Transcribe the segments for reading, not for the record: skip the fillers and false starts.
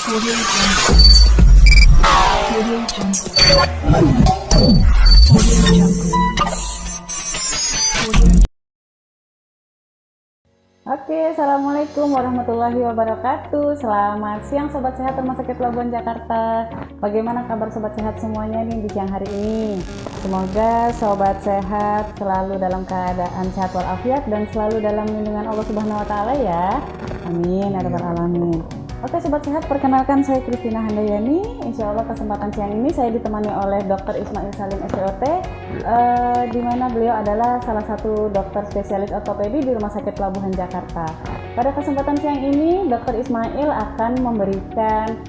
Audio Jungle. Audio Jungle. Audio Jungle. Oke, Assalamualaikum warahmatullahi wabarakatuh. Selamat siang Sobat Sehat Rumah Sakit Pelabuhan Jakarta. Bagaimana kabar Sobat Sehat semuanya nih di siang hari ini? Semoga Sobat Sehat selalu dalam keadaan sehat walafiat dan selalu dalam lindungan Allah Subhanahu wa Ta'ala ya. Amin ya rabbal alamin. Oke Sobat Sehat, perkenalkan saya Christina Handayani. Insya Allah kesempatan siang ini saya ditemani oleh Dr. Ismail Salim SPOT, di mana beliau adalah salah satu dokter spesialis ortopedi di Rumah Sakit Pelabuhan Jakarta. Pada kesempatan siang ini, Dr. Ismail akan memberikan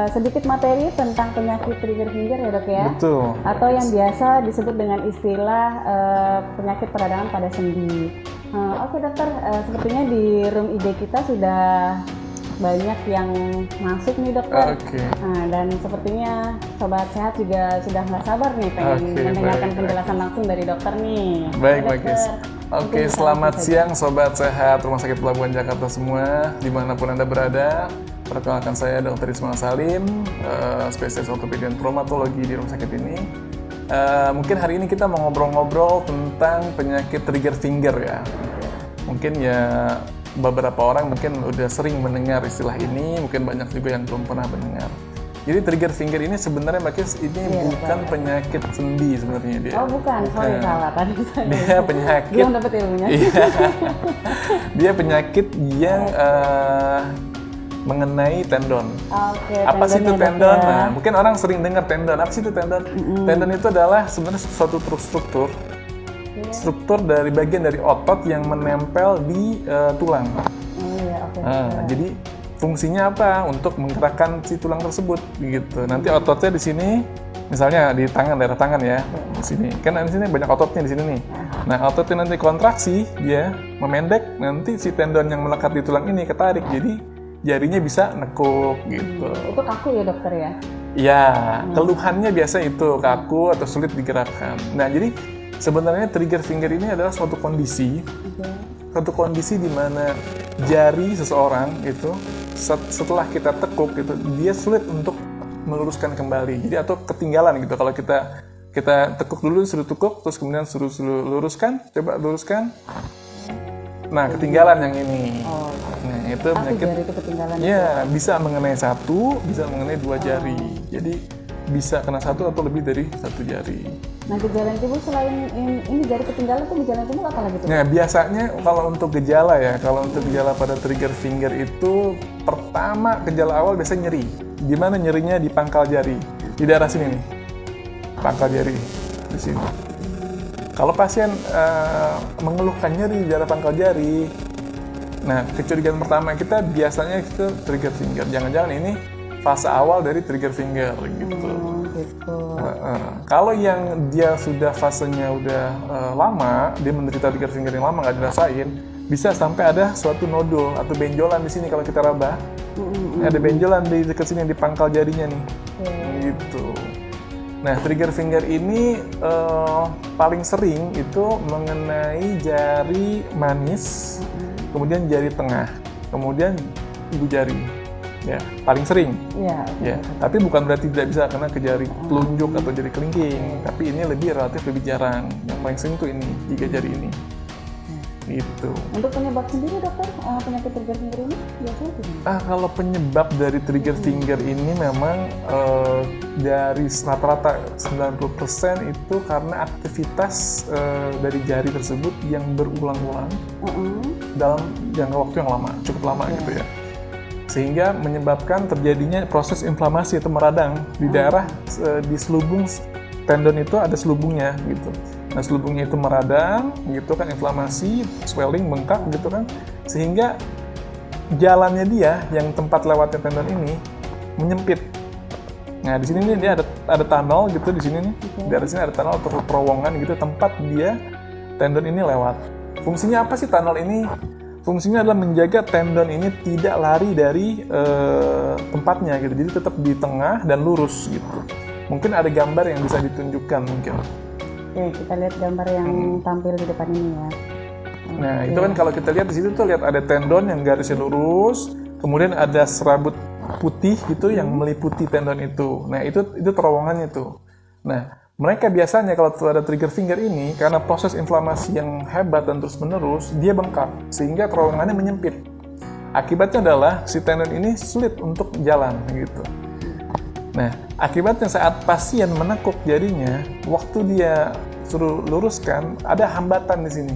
sedikit materi tentang penyakit trigger finger ya dok ya? Betul. Atau yang biasa disebut dengan istilah penyakit peradangan pada sendi. Oke dokter, sepertinya di room ID kita sudah banyak yang masuk nih dokter. Dan sepertinya Sobat Sehat juga sudah nggak sabar nih pengen mendengarkan penjelasan langsung dari dokter nih. Baik. Selamat siang Sobat Sehat Rumah Sakit Pelabuhan Jakarta semua, dimanapun Anda berada. Perkenalkan saya Dr. Ismail Salim, spesialis ortopedi dan traumatologi di rumah sakit ini. Mungkin hari ini kita mau ngobrol-ngobrol tentang penyakit trigger finger ya. Mungkin ya beberapa orang mungkin udah sering mendengar istilah ini, mungkin banyak juga yang belum pernah mendengar. Jadi trigger finger ini sebenarnya ini bukan penyakit sendi sebenarnya dia. Oh bukan, sorry salah tadi. Dia penyakit. Belum dapat ilmunya. Dia penyakit yang mengenai tendon. Apa sih itu tendon? Nah, mungkin orang sering dengar tendon. Apa sih itu tendon? Tendon itu adalah sebenarnya suatu struktur dari bagian dari otot yang menempel di tulang. Jadi fungsinya apa? Untuk menggerakkan si tulang tersebut, gitu. Nanti ototnya di sini, misalnya di tangan, daerah tangan ya, di sini. Kan di sini banyak ototnya di sini nih. Nah, ototnya nanti kontraksi, dia memendek, nanti si tendon yang melekat di tulang ini ketarik, jadi jarinya bisa nekuk, gitu. Itu kaku ya dokter ya? Ya, keluhannya biasa itu kaku atau sulit digerakkan. Nah, jadi sebenarnya trigger finger ini adalah suatu kondisi, di mana jari seseorang itu setelah kita tekuk itu dia sulit untuk meluruskan kembali. Jadi atau ketinggalan gitu. Kalau kita tekuk dulu, suruh tekuk, terus kemudian suruh luruskan, coba luruskan. Nah, ketinggalan yang ini. Nah, itu penyakit. Jari itu ketinggalan. Ya, bisa mengenai satu, bisa mengenai dua jari. Jadi bisa kena satu atau lebih dari satu jari. Nah, gejala yang timbul selain ini jari ketinggalan itu gejala yang timbul apa lagi tuh? Nah, biasanya kalau untuk gejala ya, pada trigger finger itu pertama gejala awal biasanya nyeri. Di mana nyerinya? Di pangkal jari, di daerah sini nih, pangkal jari di sini. Kalau pasien mengeluhkan nyeri di daerah pangkal jari, nah kecurigaan pertama kita biasanya itu trigger finger. Jangan-jangan ini fase awal dari trigger finger gitu. Kalau yang dia sudah fasenya udah lama, dia menderita trigger finger yang lama nggak dirasain, bisa sampai ada suatu nodul atau benjolan di sini kalau kita raba. Ada benjolan di dekat sini di pangkal jarinya nih. Gitu. Nah, trigger finger ini paling sering itu mengenai jari manis, kemudian jari tengah, kemudian ibu jari. Ya, paling sering. Ya, tapi bukan berarti tidak bisa kena ke jari telunjuk atau jari kelingking, tapi ini relatif lebih jarang. Yang paling sering tuh ini, 3 jari ini. Gitu. Untuk penyebab sendiri dokter, penyakit trigger finger ini biasanya gimana? Kalau penyebab dari trigger finger ini memang dari rata-rata 90% itu karena aktivitas dari jari tersebut yang berulang-ulang dalam jangka waktu yang lama, cukup lama gitu ya. Sehingga menyebabkan terjadinya proses inflamasi atau meradang di daerah di selubung tendon itu ada selubungnya gitu. Nah, selubungnya itu meradang gitu kan, inflamasi, swelling, bengkak gitu kan, sehingga jalannya dia yang tempat lewatnya tendon ini menyempit. Nah, di sini nih dia ada tunnel gitu di sini nih. Dari sini ada tunnel atau terowongan gitu tempat dia tendon ini lewat. Fungsinya apa sih tunnel ini? Fungsinya adalah menjaga tendon ini tidak lari dari tempatnya gitu. Jadi tetap di tengah dan lurus gitu. Mungkin ada gambar yang bisa ditunjukkan mungkin. Oke, kita lihat gambar yang tampil di depan ini ya. Nah, itu kan kalau kita lihat di situ tuh lihat ada tendon yang garisnya lurus, kemudian ada serabut putih gitu yang meliputi tendon itu. Nah, itu terowongannya tuh. Nah, mereka biasanya kalau ada trigger finger ini, karena proses inflamasi yang hebat dan terus-menerus, dia bengkak, sehingga terowongannya menyempit. Akibatnya adalah si tendon ini sulit untuk jalan, gitu. Nah, akibatnya saat pasien menekuk jarinya, waktu dia suruh luruskan, ada hambatan di sini.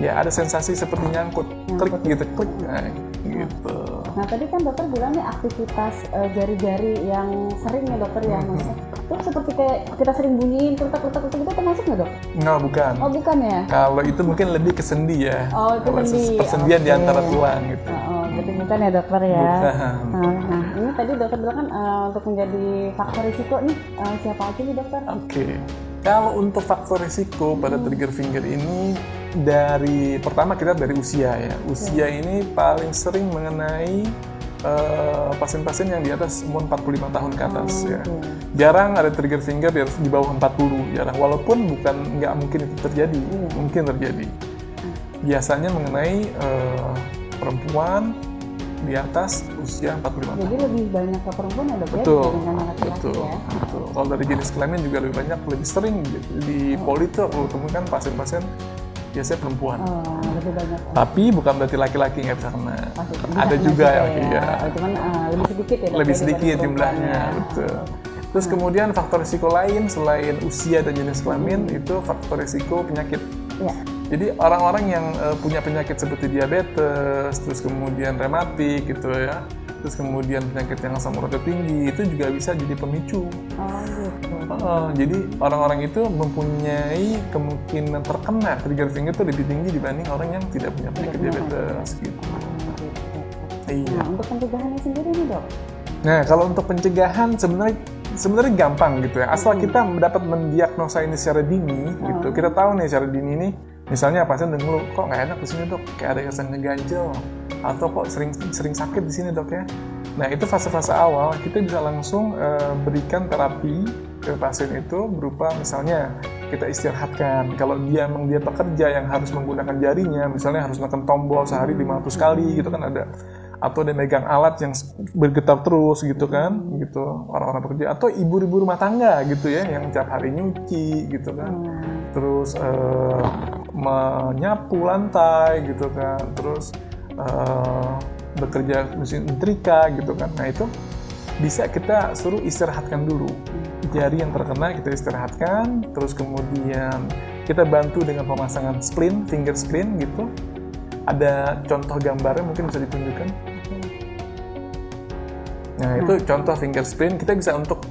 Ya, ada sensasi seperti nyangkut, klik gitu, klik, nah, gitu. Nah, tadi kan dokter bilang nih aktivitas jari-jari yang sering ya dokter ya, maksudnya itu seperti kayak kita sering bunyiin kertak-kertak gitu termasuk nggak dok? Nggak, bukan. Oh bukan ya? Kalau itu mungkin lebih ke sendi ya. Oh itu Kalau sendi. persendian di antara tulang gitu. Jadi bukan ya dokter ya? Bukan. Nah, ini tadi dokter bilang kan untuk menjadi faktor risiko nih siapa aja nih dokter? Oke. Kalau untuk faktor risiko pada trigger finger ini pertama kita dari usia ya. Usia ini paling sering mengenai pasien-pasien yang di atas umur 45 tahun ke atas ya. Jarang ada trigger finger di bawah 40, jarang. Walaupun nggak mungkin itu terjadi, mungkin terjadi. Biasanya mengenai perempuan di atas usia 45 tahun. Jadi lebih banyak ke perempuan ya dok ya Betul, dibandingkan laki-laki betul, ya? betul. Kalau dari jenis kelamin juga lebih sering di poli itu aku temukan pasien-pasien biasanya perempuan. Lebih banyak. Tapi bukan berarti laki-laki nggak bisa kena. Bisa Ada kena juga ya. ya. Cuman lebih sedikit ya dok, Lebih ya, sedikit dibanding jumlahnya, perempuan ya. betul. Terus kemudian faktor risiko lain selain usia dan jenis kelamin itu faktor risiko penyakit. Ya. Jadi orang-orang yang punya penyakit seperti diabetes, terus kemudian rematik gitu ya, terus kemudian penyakit yang asam urat tinggi itu juga bisa jadi pemicu. Gitu. Jadi orang-orang itu mempunyai kemungkinan terkena trigger finger itu lebih tinggi dibanding orang yang tidak punya penyakit diabetes gitu. Iya. Nah, untuk pencegahannya sendiri nih dok? Nah, kalau untuk pencegahan sebenarnya gampang gitu ya. Asal kita dapat mendiagnosa ini secara dini gitu. Kita tahu nih secara dini ini, misalnya pasien udah ngeluh, kok nggak enak di sini dok, kayak ada kesan ngeganjel, atau kok sering sakit di sini dok ya. Nah, itu fase-fase awal kita bisa langsung berikan terapi ke pasien itu berupa misalnya kita istirahatkan. Kalau dia pekerja yang harus menggunakan jarinya, misalnya harus menekan tombol sehari 500 kali gitu kan ada. Atau dia megang alat yang bergetar terus gitu kan, gitu orang-orang pekerja, atau ibu-ibu rumah tangga gitu ya yang tiap hari nyuci gitu kan, terus menyapu lantai gitu kan, terus bekerja mesin setrika gitu kan. Nah itu bisa kita suruh istirahatkan dulu jari yang terkena, kita istirahatkan, terus kemudian kita bantu dengan pemasangan splint, finger splint gitu. Ada contoh gambarnya mungkin bisa ditunjukkan. Nah, itu contoh finger splint. Kita bisa untuk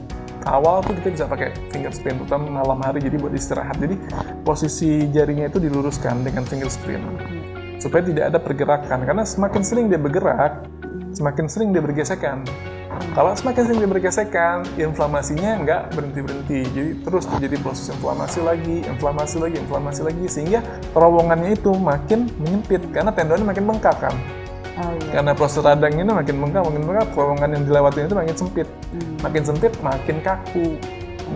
awal tuh kita bisa pakai finger splint, terutama malam hari, jadi buat istirahat. Jadi posisi jarinya itu diluruskan dengan finger splint supaya tidak ada pergerakan. Karena semakin sering dia bergerak, semakin sering dia bergesekan. Kalau semakin sering dia bergesekan, inflamasinya nggak berhenti-berhenti. Jadi terus terjadi proses inflamasi lagi, sehingga terowongannya itu makin menyempit karena tendonnya makin bengkak kan. Karena proses radang ini makin bengkak, terowongan yang dilewati itu makin sempit. Makin sempit, makin kaku.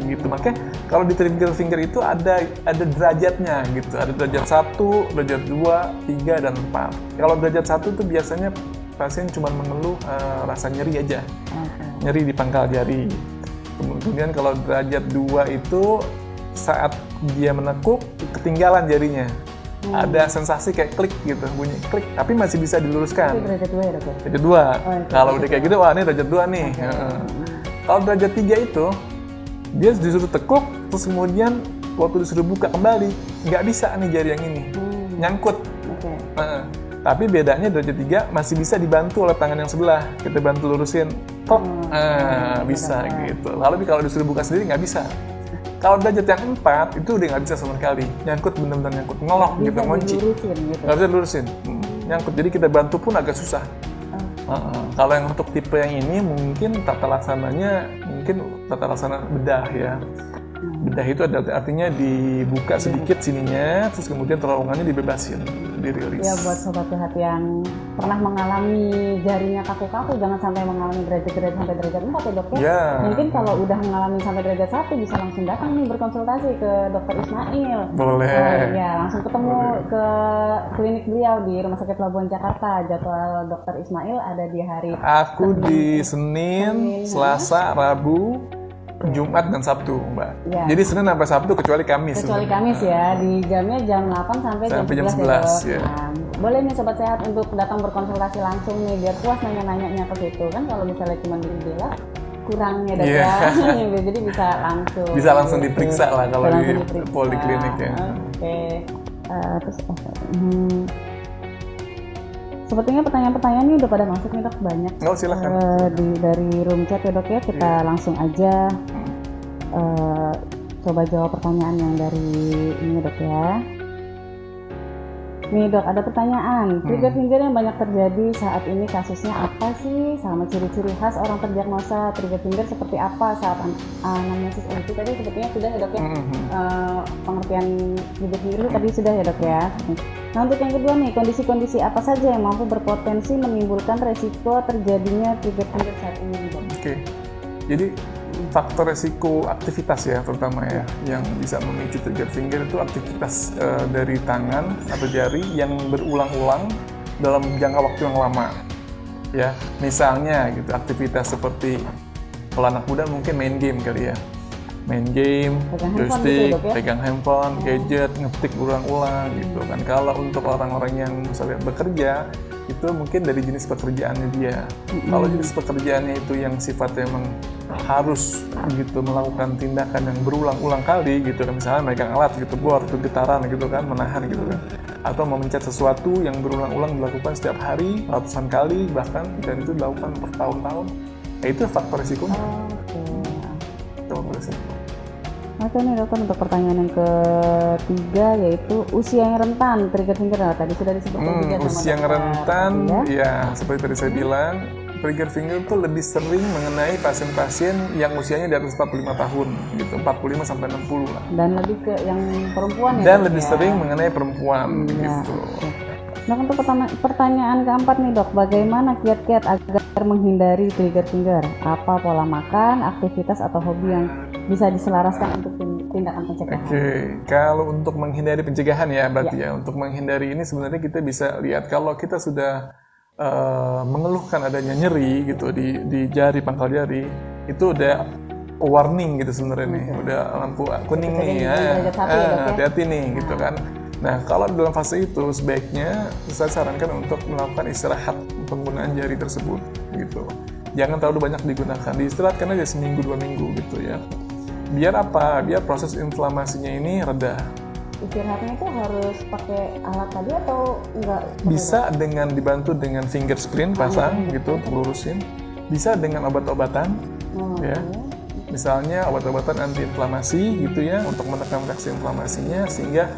Gitu. Makanya kalau di trigger finger itu ada derajatnya gitu. Ada derajat 1, derajat 2, 3, dan 4. Kalau derajat 1 itu biasanya pasien cuma mengeluh rasa nyeri aja. Nyeri di pangkal jari. Kemudian kalau derajat 2 itu saat dia menekuk, ketinggalan jarinya. Ada sensasi kayak klik gitu, bunyi klik, tapi masih bisa diluruskan. Itu derajat 2 ya dok ya? Derajat 2. Kalau udah kayak gitu, wah ini derajat 2 nih. Kalau derajat 3 itu, dia disuruh tekuk, terus kemudian waktu disuruh buka kembali, nggak bisa nih jari yang ini. Nyangkut. Tapi bedanya derajat 3 masih bisa dibantu oleh tangan yang sebelah. Kita bantu lurusin, kok bisa gitu. Lalu kalau disuruh buka sendiri nggak bisa. Kalau derajat yang 4 itu udah nggak bisa sama sekali. Nyangkut, bener-bener nyangkut, ngelok gitu, ngunci. Nggak bisa dilurusin. Nyangkut, jadi kita bantu pun agak susah. Kalau yang untuk tipe yang ini mungkin tata laksana bedah ya. Bedah itu artinya dibuka sedikit sininya, terus kemudian terowongannya dibebasin, dirilis. Ya buat sobat sehat yang pernah mengalami jarinya kaku-kaku, jangan sampai mengalami derajat sampai derajat 4 ya dok ya. Ya. Mungkin kalau udah mengalami sampai derajat 1 bisa langsung datang nih berkonsultasi ke Dokter Ismail. Boleh. Ya langsung ketemu ke klinik beliau di Rumah Sakit Pelabuhan Jakarta. Jadwal Dokter Ismail ada di hari Aku di Senin, Selasa, Rabu, Jumat dan Sabtu, Mbak. Ya. Jadi Senin sampai Sabtu kecuali Kamis. Kecuali Kamis ya, di jamnya jam 8 sampai jam 11 jam 11 ya, Dok. ya. Nah, boleh nih sobat sehat untuk datang berkonsultasi langsung nih biar puas nanya-nanyanya ke situ kan, kalau misalnya cuma bela kurangnya dok Iya. ya. Jadi bisa langsung. Bisa langsung diperiksa lah kalau Langsung di diperiksa. poliklinik ya. Oke. Terus sepertinya pertanyaan-pertanyaan ini udah pada masuk nih dok, banyak. Oh silakan. Dari room chat ya dok ya, kita langsung aja coba jawab pertanyaan yang dari ini dok ya. Nih dok, ada pertanyaan. Trigger finger yang banyak terjadi saat ini kasusnya apa sih? Sama ciri-ciri khas orang terdiagnosa trigger finger seperti apa saat anamnesis itu tadi sepertinya sudah ya dok ya. Pengertian trigger finger itu tadi sudah ya dok ya. Nah untuk yang kedua nih, kondisi-kondisi apa saja yang mampu berpotensi menimbulkan resiko terjadinya trigger finger saat ini dok? Oke. Jadi faktor resiko aktivitas ya terutama ya yang bisa memicu trigger finger itu aktivitas dari tangan atau jari yang berulang-ulang dalam jangka waktu yang lama ya, misalnya gitu aktivitas seperti kalau anak muda mungkin main game kali ya, main game, joystick, pegang handphone, gadget, ngetik berulang-ulang gitu kan. Kalau untuk orang-orang yang misalnya bekerja itu mungkin dari jenis pekerjaannya dia. Kalau jenis pekerjaannya itu yang sifatnya memang harus gitu melakukan tindakan yang berulang-ulang kali gitu kan, misalnya megang alat gitu, board, getaran gitu kan, menahan gitu kan, atau memencet sesuatu yang berulang-ulang dilakukan setiap hari ratusan kali bahkan, dan itu dilakukan bertahun-tahun, ya itu faktor risikonya. Faktor risiko. Oke nih dokter, untuk pertanyaan yang ketiga yaitu usia yang rentan trigger finger. Nah, tadi sudah disebutkan juga sama usia yang dokter, rentan ya. Ya seperti tadi saya bilang, trigger finger itu lebih sering mengenai pasien-pasien yang usianya di atas 45 tahun gitu, 45 sampai 60 lah. Dan lebih ke yang perempuan ya. Dan dok, lebih ya? sering mengenai perempuan Ya, gitu. oke. Nah untuk pertanyaan keempat nih dok, bagaimana kiat-kiat agar menghindari trigger finger? Apa pola makan, aktivitas atau hobi yang bisa diselaraskan untuk tindakan pencegahan? Oke, kalau untuk menghindari pencegahan ya berarti ya, untuk menghindari ini sebenarnya kita bisa lihat kalau kita sudah mengeluhkan adanya nyeri gitu di jari, pangkal jari, itu udah warning gitu sebenarnya nih, udah lampu kuning nih ya, hati-hati nih gitu kan. Nah kalau dalam fase itu sebaiknya saya sarankan untuk melakukan istirahat penggunaan jari tersebut gitu. Jangan terlalu banyak digunakan, diistirahatkan aja seminggu 2 minggu gitu ya. Biar apa? Biar proses inflamasinya ini reda. Istirahatnya itu harus pakai alat tadi atau enggak? Bisa dengan dibantu dengan finger screen pasang gitu untuk lurusin. Bisa dengan obat-obatan ya. Misalnya obat-obatan anti-inflamasi gitu ya untuk menekan reaksi inflamasinya sehingga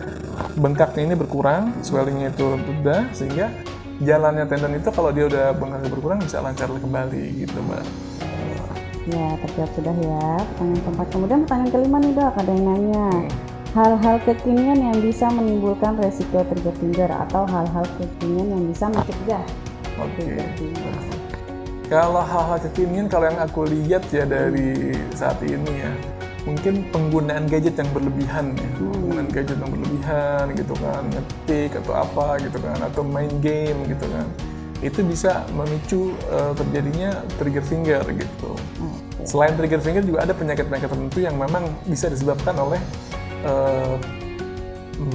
bengkaknya ini berkurang, swellingnya itu reda, sehingga jalannya tendon itu kalau dia udah bengkaknya berkurang bisa lancar kembali gitu Mbak. Ya terjawab sudah ya pertanyaan keempat. Kemudian pertanyaan kelima nih dok, ada yang nanya hal-hal kekinian yang bisa menimbulkan resiko trigger finger atau hal-hal kekinian yang bisa mencegah trigger finger. Kalau hal-hal kekinian, kalau yang aku lihat ya dari saat ini ya, mungkin penggunaan gadget yang berlebihan ya, penggunaan gadget yang berlebihan gitu kan, ngetik atau apa gitu kan, atau main game gitu kan, itu bisa memicu terjadinya trigger finger gitu. Selain trigger finger juga ada penyakit-penyakit tertentu yang memang bisa disebabkan oleh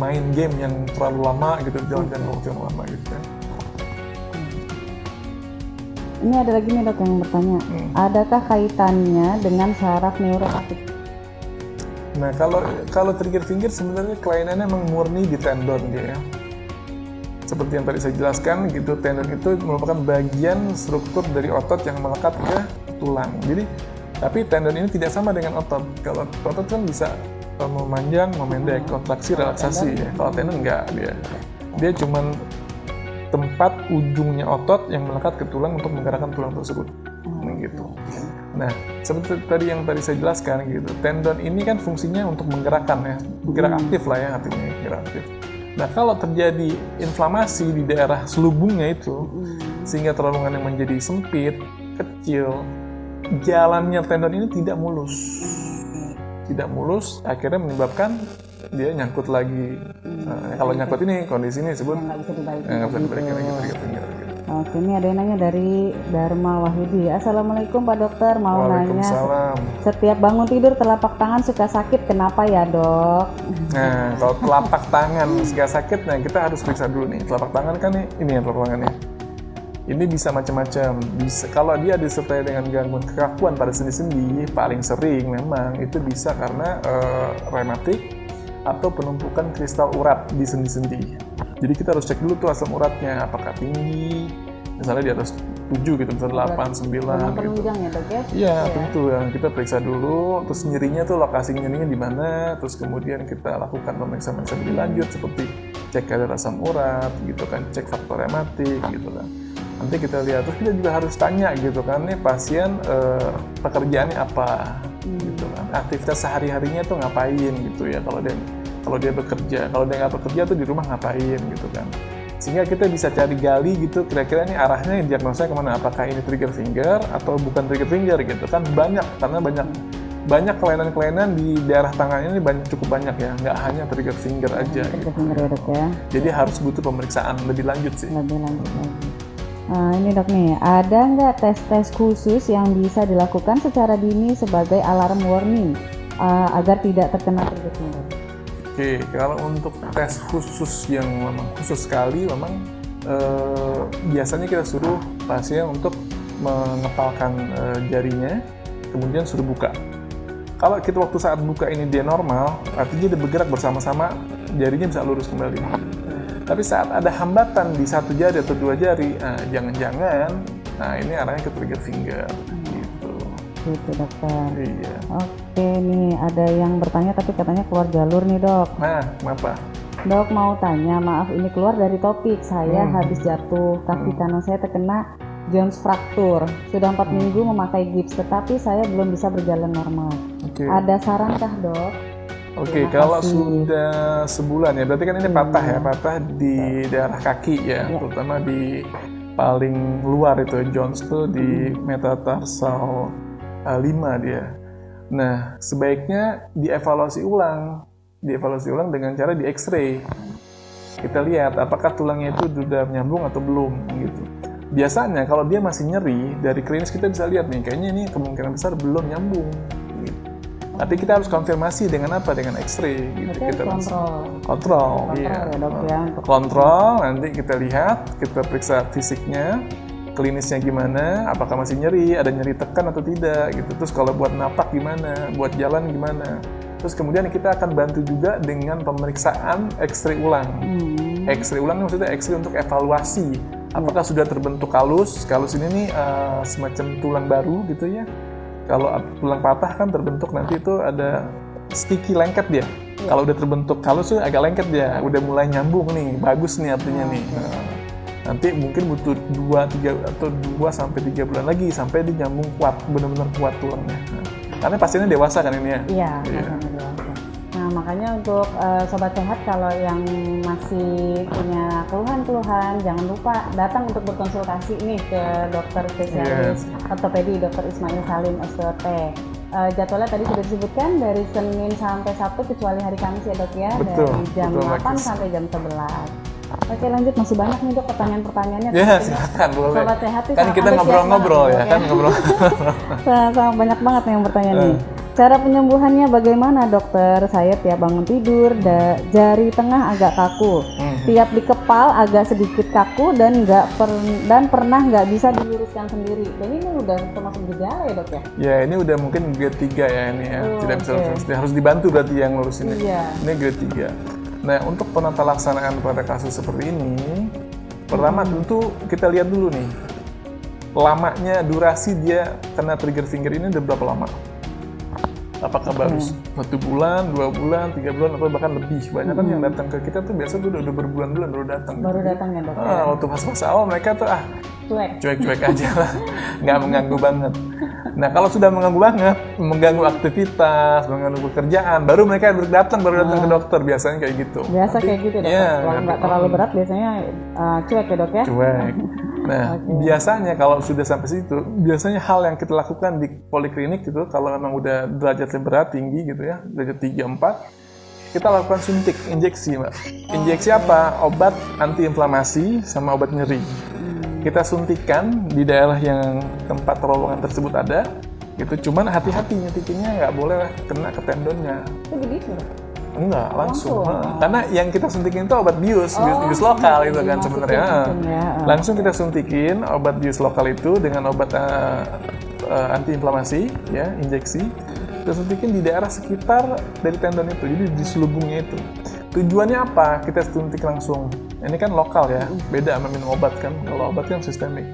main game yang terlalu lama gitu, jalan-jalan waktu yang lama gitu kan. Ini ada lagi nih dok yang bertanya, adakah kaitannya dengan saraf neuropatik? Nah kalau trigger finger sebenarnya kelainannya memang murni di tendon dia. Seperti yang tadi saya jelaskan gitu, tendon itu merupakan bagian struktur dari otot yang melekat ke tulang. Jadi tapi tendon ini tidak sama dengan otot. Kalau otot kan bisa memanjang, memendek, kontraksi, relaksasi ya. Kalau tendon enggak, dia cuman tempat ujungnya otot yang melekat ke tulang untuk menggerakkan tulang tersebut. gitu. Nah, seperti tadi yang tadi saya jelaskan gitu, tendon ini kan fungsinya untuk menggerakkan ya, gerak aktif lah ya artinya, gerak aktif. Nah, kalau terjadi inflamasi di daerah selubungnya itu, sehingga terowongan yang menjadi sempit, kecil, jalannya tendon ini tidak mulus, akhirnya menyebabkan dia nyangkut lagi. Kalau nyangkut ini kondisi ini disebut Nggak bisa dibalikin. nggak bisa dibalikin lagi, gitu. Oke, ini ada yang nanya dari Dharma Wahyudi. Assalamualaikum Pak Dokter, mau nanya. Waalaikumsalam. Setiap bangun tidur telapak tangan suka sakit, kenapa ya Dok? Nah, kalau telapak tangan nggak sakit, nah kita harus periksa dulu nih. Telapak tangan kan nih, ini ya telapak tangannya. Ini bisa macam-macam. Bisa kalau dia disertai dengan gangguan kekakuan pada sendi-sendi, paling sering memang itu bisa karena rematik atau penumpukan kristal urat di sendi-sendi. Jadi kita harus cek dulu tuh asam uratnya, apakah tinggi, misalnya di atas 7 gitu, misalnya 8, 9 Memang gitu. penunjang ya Dok ya? Iya, tentu yang kita periksa dulu, terus nyerinya tuh lokasi nyerinya di mana, terus kemudian kita lakukan pemeriksaan lebih lanjut seperti cek kadar asam urat gitu kan, cek faktor rematik gitu kan. Nanti kita lihat, terus kita juga harus tanya gitu kan, nih pasien pekerjaannya apa gitu kan, aktivitas sehari-harinya tuh ngapain gitu ya, kalau dia bekerja, kalau dia nggak bekerja tuh di rumah ngapain gitu kan. Sehingga kita bisa cari gali gitu, kira-kira ini arahnya diagnosa kemana, apakah ini trigger finger atau bukan trigger finger gitu kan. Karena banyak kelainan-kelainan di daerah tangannya ini cukup banyak ya, nggak hanya trigger finger aja Trigger gitu. finger ya Dok ya? Jadi harus butuh pemeriksaan lebih lanjut sih. Lebih lanjut lagi. Ini Dok nih, ada nggak tes-tes khusus yang bisa dilakukan secara dini sebagai alarm warning agar tidak terkena trigger finger? Oke, kalau untuk tes khusus yang memang khusus sekali, memang biasanya kita suruh pasien untuk mengepalkan jarinya, kemudian suruh buka. Kalau kita waktu saat buka ini dia normal, artinya dia bergerak bersama-sama, jarinya bisa lurus kembali. Tapi saat ada hambatan di satu jari atau dua jari, jangan-jangan, ini arahnya ke trigger finger. Gitu Dokter. Iya. Oke nih, ada yang bertanya tapi katanya keluar jalur nih Dok. Nah, kenapa? Dok mau tanya, maaf ini keluar dari topik. Saya habis jatuh, kaki kanan saya terkena Jones fracture. Sudah 4 minggu memakai gips, tetapi saya belum bisa berjalan normal. Oke. Ada sarankah Dok? Oke, Terima kalau kasih. sudah sebulan ya, berarti kan ini patah ya, patah di daerah kaki ya, terutama di paling luar itu, Jones tuh di metatarsal 5 dia. Nah, sebaiknya dievaluasi ulang dengan cara di X-ray. Kita lihat apakah tulangnya itu sudah menyambung atau belum gitu. Biasanya kalau dia masih nyeri, dari klinis kita bisa lihat nih, kayaknya ini kemungkinan besar belum nyambung. Gitu. Tapi kita harus konfirmasi dengan apa? Dengan X-ray. Gitu. Berarti Kita kontrol iya. ya Dok ya. Kontrol, nanti kita lihat, kita periksa fisiknya, klinisnya gimana, apakah masih nyeri, ada nyeri tekan atau tidak gitu. Terus kalau buat napak gimana, buat jalan gimana. Terus kemudian kita akan bantu juga dengan pemeriksaan X-ray ulang. X-ray ulang maksudnya X-ray untuk evaluasi apakah sudah terbentuk kalus ini nih semacam tulang baru gitu ya. Kalau tulang patah kan terbentuk nanti itu ada sticky lengket dia. Kalau udah terbentuk kalus tuh agak lengket dia, udah mulai nyambung nih, bagus nih artinya nih. Nanti mungkin butuh 2-3 bulan lagi sampai dia nyambung kuat, benar-benar kuat tulangnya. Karena pasiennya dewasa kan ini ya? Iya, pasiennya dewasa. Nah, makanya untuk Sobat Sehat kalau yang masih punya keluhan-keluhan, jangan lupa datang untuk berkonsultasi nih ke dokter spesialis ortopedi, Dr. Ismail Salim, SPOT. Jadwalnya tadi sudah disebutkan dari Senin sampai Sabtu kecuali hari Kamis ya Dok ya, dari jam 8 sampai jam 11. Oke lanjut, masih banyak nih Dok pertanyaan-pertanyaannya. Ya silakan boleh. Sobat Sehat Kan kita ngobrol-ngobrol ya, kan ngobrol. Sama banyak banget nih yang bertanya nih. Cara penyembuhannya bagaimana dokter? Saya tiap bangun tidur jari tengah agak kaku, tiap dikepal agak sedikit kaku dan pernah nggak bisa diluruskan sendiri. Jadi ini udah termasuk gejala ya Dok ya? Ya ini udah mungkin grade 3 ya ini ya, tidak bisa harus dibantu berarti yang lurus ini. Ini grade 3. Nah, untuk penata laksanaan pada kasus seperti ini, pertama tentu kita lihat dulu nih, lamanya durasi dia kena trigger finger ini udah berapa lama? Apakah baru 1 bulan, 2 bulan, 3 bulan, atau bahkan lebih? Banyak kan yang datang ke kita tuh biasa tuh udah berbulan-bulan baru datang. Baru datang ya Dok? Waktu pas awal mereka tuh cuek-cuek aja lah, nggak mengganggu banget. Nah kalau sudah mengganggu banget, mengganggu aktivitas, mengganggu pekerjaan, baru mereka datang ke dokter, biasanya kayak gitu. Biasa kayak gitu dok. Iya, Kalau nggak terlalu berat biasanya cuek ya dok ya. cuek. Nah biasanya kalau sudah sampai situ, biasanya hal yang kita lakukan di poliklinik itu, kalau memang udah derajatnya berat, tinggi gitu ya, derajat 3-4, kita lakukan suntik, injeksi Mbak. Injeksi apa? Obat antiinflamasi sama obat nyeri. Kita suntikan di daerah yang tempat terowongan tersebut ada, gitu. Cuman hati-hati nyuntikinnya, nggak boleh kena ke tendonnya. Itu begitu. Enggak, langsung. Langsung? Karena yang kita suntikin itu obat bius lokal itu kan sebenarnya. Langsung kita suntikin obat bius lokal itu dengan obat antiinflamasi, ya, injeksi. Kita suntikin di daerah sekitar dari tendon itu, jadi di selubungnya itu. Tujuannya apa? Kita suntik langsung. Ini kan lokal ya, beda sama minum obat kan. Kalau obat kan sistemik.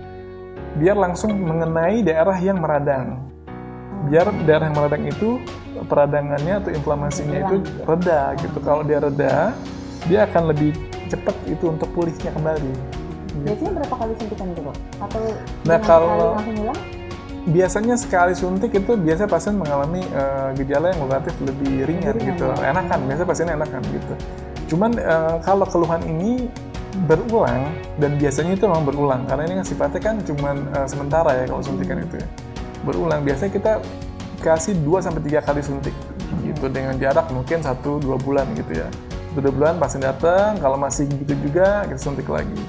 Biar langsung mengenai daerah yang meradang. Biar daerah yang meradang itu, peradangannya atau inflamasinya itu reda gitu. Kalau dia reda, dia akan lebih cepat itu untuk pulihnya kembali. Biasanya berapa kali suntikan itu dok? Atau Nah, kalau- langsung hilang? Biasanya sekali suntik itu biasanya pasien mengalami gejala yang relatif lebih ringan gitu, enakan, biasanya pasiennya enakan gitu. Cuman kalau keluhan ini berulang, dan biasanya itu memang berulang, karena ini kan sifatnya kan cuman sementara ya kalau suntikan itu ya. Berulang, biasanya kita kasih 2-3 kali suntik gitu, dengan jarak mungkin 1-2 bulan gitu ya. 1-2 bulan pasien datang, kalau masih gitu juga kita suntik lagi.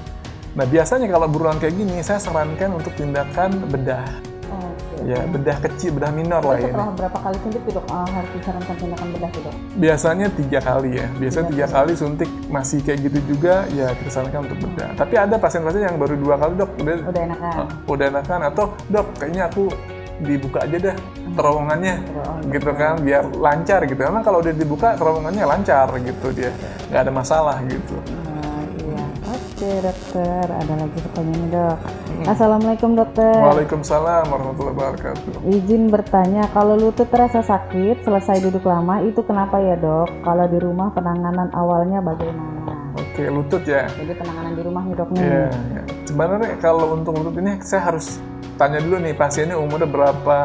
Nah biasanya kalau berulang kayak gini, saya sarankan untuk tindakan bedah. Ya, bedah kecil, bedah minor lah ya. Setelah berapa kali suntik tuh dok harus disarankan tindakan bedah tuh dok? Biasanya 3 kali ya. Biasanya 3 kali suntik masih kayak gitu juga, ya kita sarankan untuk bedah. Tapi ada pasien-pasien yang baru 2 kali dok, Udah enakan. udah enakan, atau dok kayaknya aku dibuka aja dah terowongannya, gitu kan, biar lancar gitu. Emang kalau udah dibuka terowongannya lancar gitu, dia nggak ada masalah gitu. Iya. Oke dokter, ada lagi pertanyaan nih dok. Assalamualaikum dokter. Waalaikumsalam warahmatullahi wabarakatuh. Izin bertanya, kalau lutut terasa sakit selesai duduk lama itu kenapa ya dok? Kalau di rumah penanganan awalnya bagaimana? Oke, lutut ya. Jadi penanganan di rumah nih dok nih. Iya, iya. Sebenarnya kalau untuk lutut ini saya harus tanya dulu nih, pasiennya umurnya berapa,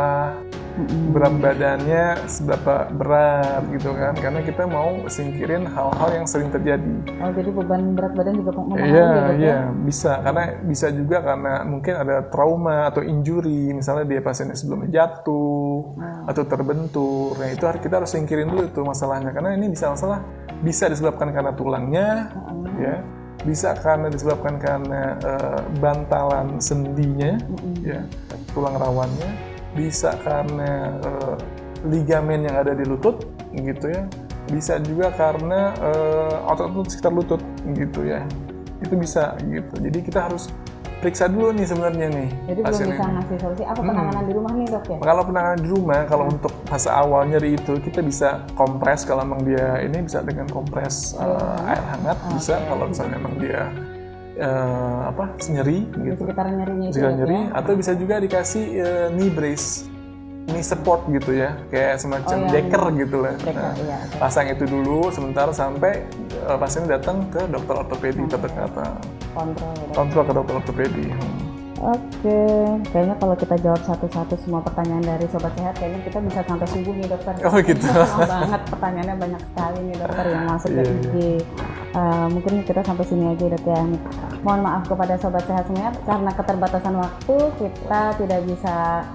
berat badannya seberapa berat gitu kan, karena kita mau singkirin hal-hal yang sering terjadi. Oh jadi beban berat badan juga mempengaruhi Iya, ya dok? iya, bisa. Karena bisa juga karena mungkin ada trauma atau injury, misalnya dia pasiennya sebelumnya jatuh atau terbentur. Nah itu kita harus singkirin dulu itu masalahnya, karena ini bisa disebabkan karena tulangnya, ya, bisa karena disebabkan karena bantalan sendinya, ya, tulang rawannya, bisa karena ligamen yang ada di lutut, gitu ya, bisa juga karena otot sekitar lutut, gitu ya, itu bisa gitu. Jadi kita harus periksa dulu nih sebenarnya nih. Jadi belum bisa ngasih solusi apa penanganan di rumah nih dok ya? Kalau penanganan di rumah, kalau untuk fase awal nyeri itu kita bisa kompres, kalau memang dia ini bisa dengan kompres air hangat, bisa kalau misalnya memang dia nyeri Di gitu, sekitar nyerinya itu juga dok, nyeri, ya? atau bisa juga dikasih knee brace, knee support gitu ya, kayak semacam deker gitu lah. Deker, iya. Pasang itu dulu sebentar sampai pasien datang ke dokter ortopedi terdekat, Kontrol ya dok. kontrol ke dokter ortopedi. Oke, kayaknya kalau kita jawab satu-satu semua pertanyaan dari Sobat Sehat, kayaknya kita bisa sampai subuh nih dokter. Oh gitu. Senang banget, pertanyaannya banyak sekali nih dokter yang masuk ke IG. Mungkin kita sampai sini aja dok ya. Mohon maaf kepada Sobat Sehat semuanya, karena keterbatasan waktu kita tidak bisa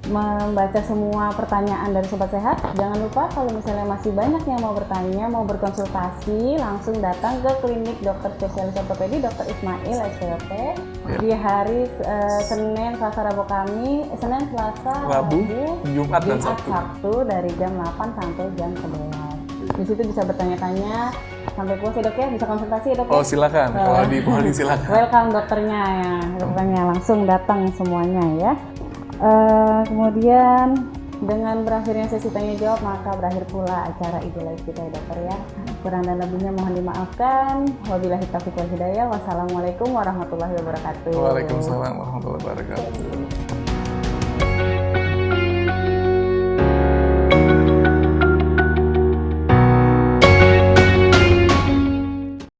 membaca semua pertanyaan dari Sobat Sehat. Jangan lupa kalau misalnya masih banyak yang mau bertanya, mau berkonsultasi, langsung datang ke klinik dokter spesialis ortopedi Dr. Ismail SPOT di hari Senin, Selasa, Rabu, Senin, Selasa, Rabu, Jumat, dan Sabtu dari jam 8 sampai jam 11. Di situ bisa bertanya-tanya sampai puas ya dok ya, bisa konsultasi ya dok ya? Oh silakan, kalau di Bali silakan. Welcome dokternya ya, dokternya langsung datang semuanya ya. Kemudian dengan berakhirnya sesi tanya jawab maka berakhir pula acara IG Live kita ya dokter ya. Kurang dan lebihnya mohon dimaafkan. Wabillahi taufiq wal hidayah. Wassalamualaikum warahmatullahi wabarakatuh. Waalaikumsalam warahmatullahi wabarakatuh.